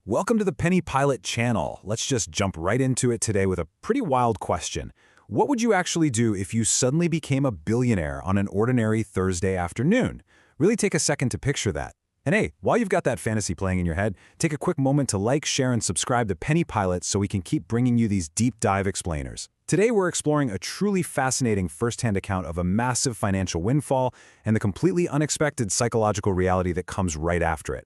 Welcome to the Penny Pilot channel. Let's just jump right into it today with a pretty wild question. What would you actually do if you suddenly became a billionaire on an ordinary Thursday afternoon? Really take a second to picture that. And hey, while you've got that fantasy playing in your head, take a quick moment to like, share, and subscribe to Penny Pilot so we can keep bringing you these deep dive explainers. Today we're exploring a truly fascinating first-hand account of a massive financial windfall and the completely unexpected psychological reality that comes right after it.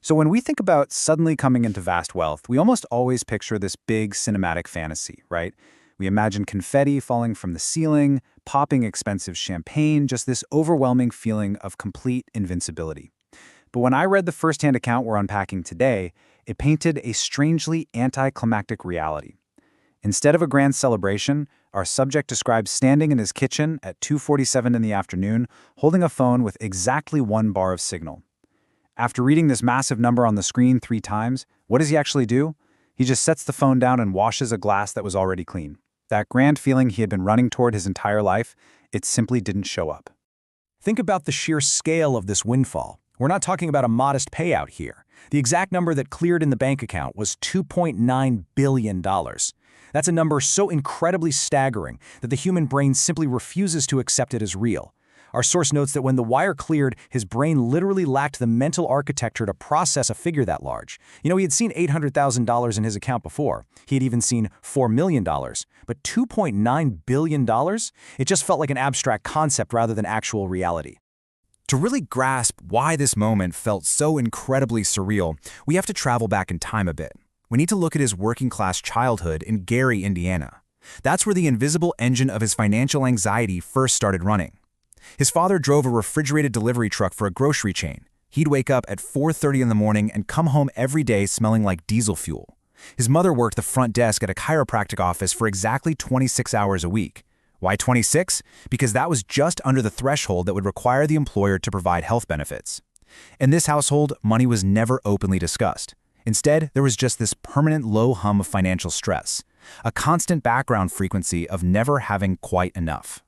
So when we think about suddenly coming into vast wealth, we almost always picture this big cinematic fantasy, right? We imagine confetti falling from the ceiling, popping expensive champagne, just this overwhelming feeling of complete invincibility. But when I read the first-hand account we're unpacking today, it painted a strangely anticlimactic reality. Instead of a grand celebration, our subject describes standing in his kitchen at 2:47 in the afternoon, holding a phone with exactly 1 bar of signal. After reading this massive number on the screen 3 times, what does he actually do? He just sets the phone down and washes a glass that was already clean. That grand feeling he had been running toward his entire life, it simply didn't show up. Think about the sheer scale of this windfall. We're not talking about a modest payout here. The exact number that cleared in the bank account was $2.9 billion. That's a number so incredibly staggering that the human brain simply refuses to accept it as real. Our source notes that when the wire cleared, his brain literally lacked the mental architecture to process a figure that large. He had seen $800,000 in his account before. He had even seen $4 million. But $2.9 billion? It just felt like an abstract concept rather than actual reality. To really grasp why this moment felt so incredibly surreal, we have to travel back in time a bit. We need to look at his working-class childhood in Gary, Indiana. That's where the invisible engine of his financial anxiety first started running. His father drove a refrigerated delivery truck for a grocery chain. He'd wake up at 4:30 in the morning and come home every day smelling like diesel fuel. His mother worked the front desk at a chiropractic office for exactly 26 hours a week. Why 26? Because that was just under the threshold that would require the employer to provide health benefits. In this household, money was never openly discussed. Instead, there was just this permanent low hum of financial stress, a constant background frequency of never having quite enough.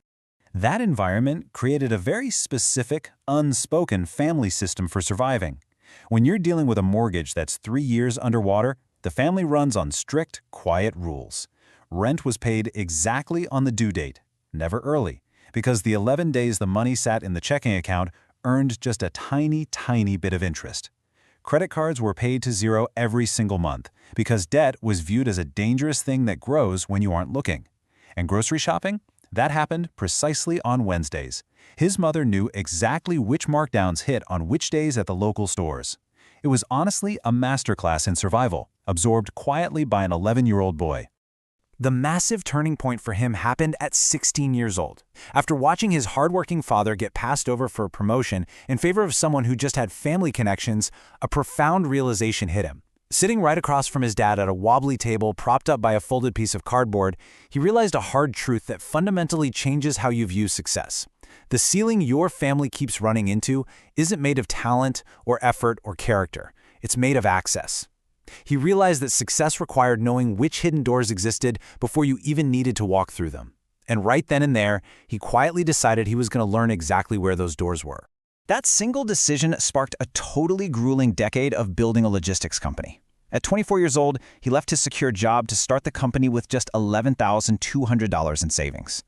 That environment created a very specific, unspoken family system for surviving. When you're dealing with a mortgage that's 3 years underwater, the family runs on strict, quiet rules. Rent was paid exactly on the due date, never early, because the 11 days the money sat in the checking account earned just a tiny, tiny bit of interest. Credit cards were paid to zero every single month, because debt was viewed as a dangerous thing that grows when you aren't looking. And grocery shopping? That happened precisely on Wednesdays. His mother knew exactly which markdowns hit on which days at the local stores. It was honestly a masterclass in survival, absorbed quietly by an 11-year-old boy. The massive turning point for him happened at 16 years old. After watching his hardworking father get passed over for a promotion in favor of someone who just had family connections, a profound realization hit him. Sitting right across from his dad at a wobbly table propped up by a folded piece of cardboard, he realized a hard truth that fundamentally changes how you view success. The ceiling your family keeps running into isn't made of talent or effort or character. It's made of access. He realized that success required knowing which hidden doors existed before you even needed to walk through them. And right then and there, he quietly decided he was going to learn exactly where those doors were. That single decision sparked a totally grueling decade of building a logistics company. At 24 years old, he left his secure job to start the company with just $11,200 in savings.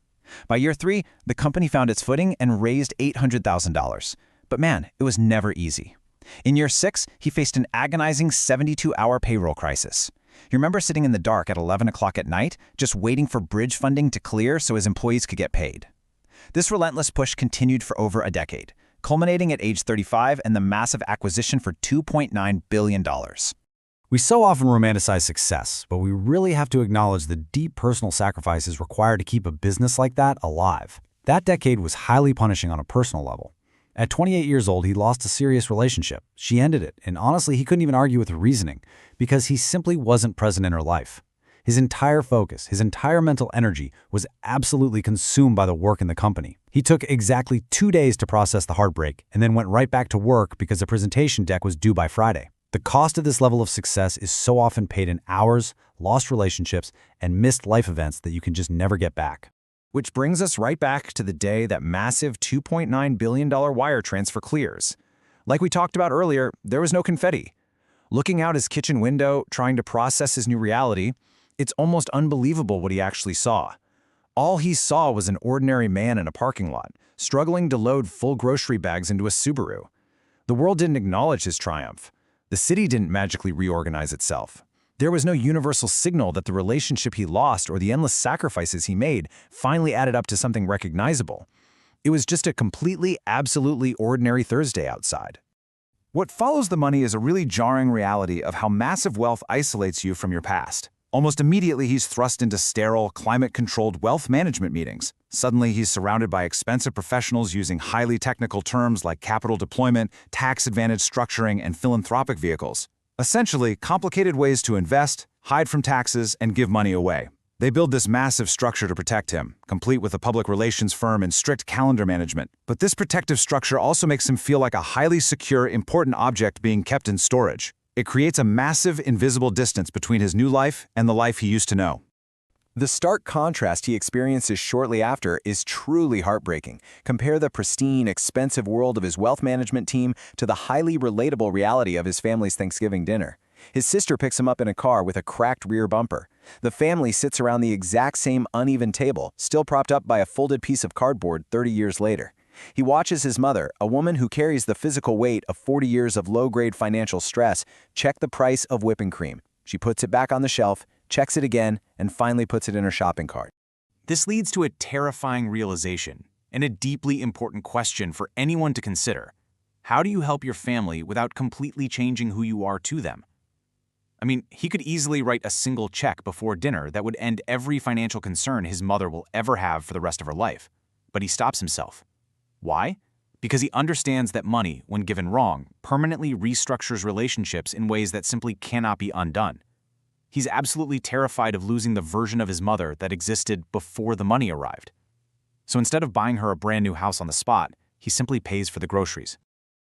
By year 3, the company found its footing and raised $800,000. But man, it was never easy. In year 6, he faced an agonizing 72-hour payroll crisis. You remember sitting in the dark at 11 o'clock at night, just waiting for bridge funding to clear so his employees could get paid. This relentless push continued for over a decade, culminating at age 35 and the massive acquisition for $2.9 billion. We so often romanticize success, but we really have to acknowledge the deep personal sacrifices required to keep a business like that alive. That decade was highly punishing on a personal level. At 28 years old, he lost a serious relationship. She ended it, and honestly, he couldn't even argue with her reasoning, because he simply wasn't present in her life. His entire focus, his entire mental energy was absolutely consumed by the work in the company. He took exactly 2 days to process the heartbreak, and then went right back to work because the presentation deck was due by Friday. The cost of this level of success is so often paid in hours, lost relationships, and missed life events that you can just never get back. Which brings us right back to the day that massive $2.9 billion wire transfer clears. Like we talked about earlier, there was no confetti. Looking out his kitchen window, trying to process his new reality, it's almost unbelievable what he actually saw. All he saw was an ordinary man in a parking lot, struggling to load full grocery bags into a Subaru. The world didn't acknowledge his triumph. The city didn't magically reorganize itself. There was no universal signal that the relationship he lost or the endless sacrifices he made finally added up to something recognizable. It was just a completely, absolutely ordinary Thursday outside. What follows the money is a really jarring reality of how massive wealth isolates you from your past. Almost immediately, he's thrust into sterile, climate-controlled wealth management meetings. Suddenly, he's surrounded by expensive professionals using highly technical terms like capital deployment, tax advantage structuring, and philanthropic vehicles. Essentially, complicated ways to invest, hide from taxes, and give money away. They build this massive structure to protect him, complete with a public relations firm and strict calendar management. But this protective structure also makes him feel like a highly secure, important object being kept in storage. It creates a massive, invisible distance between his new life and the life he used to know. The stark contrast he experiences shortly after is truly heartbreaking. Compare the pristine, expensive world of his wealth management team to the highly relatable reality of his family's Thanksgiving dinner. His sister picks him up in a car with a cracked rear bumper. The family sits around the exact same uneven table, still propped up by a folded piece of cardboard 30 years later. He watches his mother, a woman who carries the physical weight of 40 years of low-grade financial stress, check the price of whipping cream. She puts it back on the shelf, checks it again, and finally puts it in her shopping cart. This leads to a terrifying realization and a deeply important question for anyone to consider. How do you help your family without completely changing who you are to them? I mean, he could easily write a single check before dinner that would end every financial concern his mother will ever have for the rest of her life. But he stops himself. Why? Because he understands that money, when given wrong, permanently restructures relationships in ways that simply cannot be undone. He's absolutely terrified of losing the version of his mother that existed before the money arrived. So instead of buying her a brand new house on the spot, he simply pays for the groceries.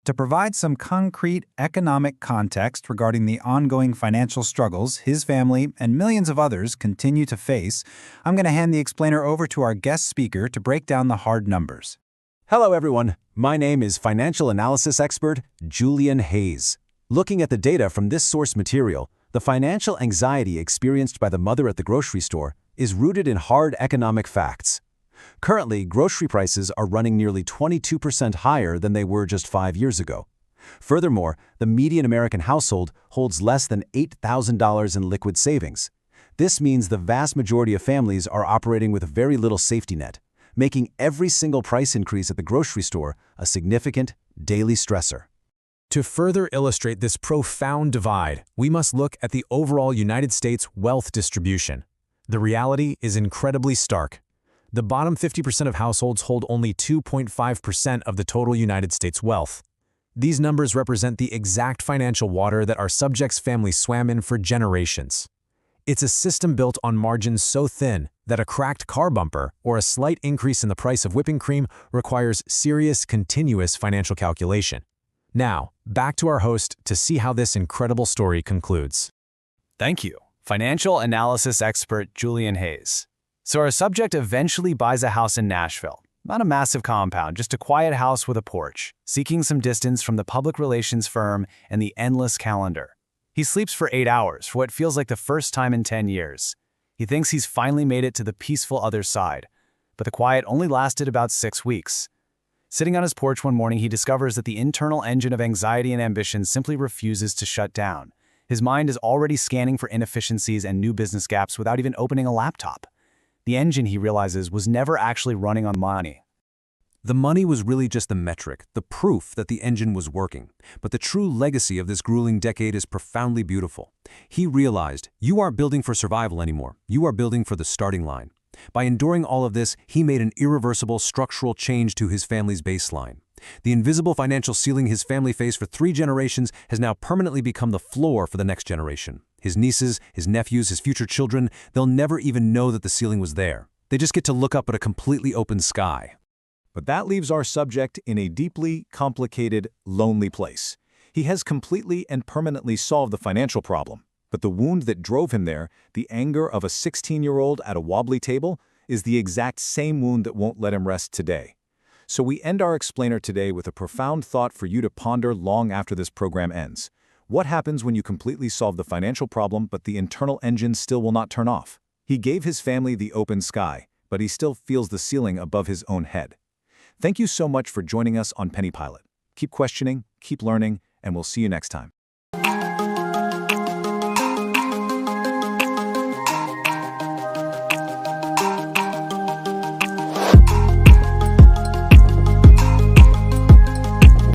To provide some concrete economic context regarding the ongoing financial struggles his family and millions of others continue to face, I'm going to hand the explainer over to our guest speaker to break down the hard numbers. Hello, everyone. My name is financial analysis expert Julian Hayes. Looking at the data from this source material, the financial anxiety experienced by the mother at the grocery store is rooted in hard economic facts. Currently, grocery prices are running nearly 22% higher than they were just 5 years ago. Furthermore, the median American household holds less than $8,000 in liquid savings. This means the vast majority of families are operating with very little safety net, making every single price increase at the grocery store a significant daily stressor. To further illustrate this profound divide, we must look at the overall United States wealth distribution. The reality is incredibly stark. The bottom 50% of households hold only 2.5% of the total United States wealth. These numbers represent the exact financial water that our subjects' families swam in for generations. It's a system built on margins so thin that a cracked car bumper or a slight increase in the price of whipping cream requires serious, continuous financial calculation. Now, back to our host to see how this incredible story concludes. Thank you, financial analysis expert Julian Hayes. So our subject eventually buys a house in Nashville. Not a massive compound, just a quiet house with a porch, seeking some distance from the public relations firm and the endless calendar. He sleeps for 8 hours for what feels like the first time in 10 years. He thinks he's finally made it to the peaceful other side, but the quiet only lasted about 6 weeks. Sitting on his porch one morning, he discovers that the internal engine of anxiety and ambition simply refuses to shut down. His mind is already scanning for inefficiencies and new business gaps without even opening a laptop. The engine, he realizes, was never actually running on money. The money was really just the metric, the proof that the engine was working. But the true legacy of this grueling decade is profoundly beautiful. He realized, you aren't building for survival anymore. You are building for the starting line. By enduring all of this, he made an irreversible structural change to his family's baseline. The invisible financial ceiling his family faced for 3 generations has now permanently become the floor for the next generation. His nieces, his nephews, his future children, they'll never even know that the ceiling was there. They just get to look up at a completely open sky. But that leaves our subject in a deeply complicated, lonely place. He has completely and permanently solved the financial problem. But the wound that drove him there, the anger of a 16-year-old at a wobbly table, is the exact same wound that won't let him rest today. So we end our explainer today with a profound thought for you to ponder long after this program ends. What happens when you completely solve the financial problem but the internal engine still will not turn off? He gave his family the open sky, but he still feels the ceiling above his own head. Thank you so much for joining us on Penny Pilot. Keep questioning, keep learning, and we'll see you next time.